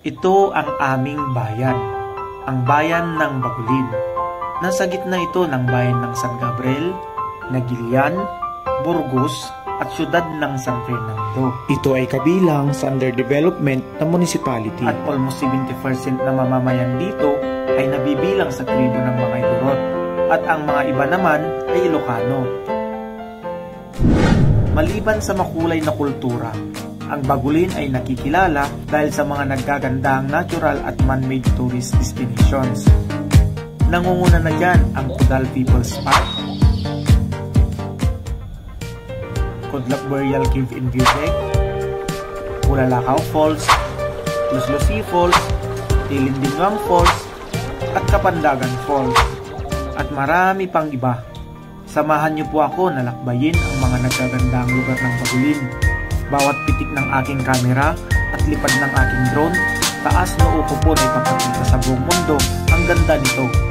Ito ang aming bayan, ang bayan ng Bagulin. Nasa gitna ito ng bayan ng San Gabriel, Nagilian, Burgos at siyudad ng San Fernando. Ito ay kabilang sa underdevelopment na municipality. At almost 70% na mamamayan dito ay nabibilang sa tribo ng mga Igorot at ang mga iba naman ay Ilocano. Maliban sa makulay na kultura, ang Bagulin ay nakikilala dahil sa mga nagagandahang natural at man-made tourist destinations. Nangunguna na dyan ang Kudal People's Park, Kudlak Burial Cave in View-Deck, Pulalakaw Falls, Luslusi Falls, Tilindinwang Falls, at Kapandagan Falls, at marami pang iba. Samahan niyo po ako na lakbayin ang mga nagagandahang lugar ng Bagulin. Bawat pitik ng aking kamera at lipad ng aking drone, taas na upo po na ipapakita sa buong mundo ang ganda nito.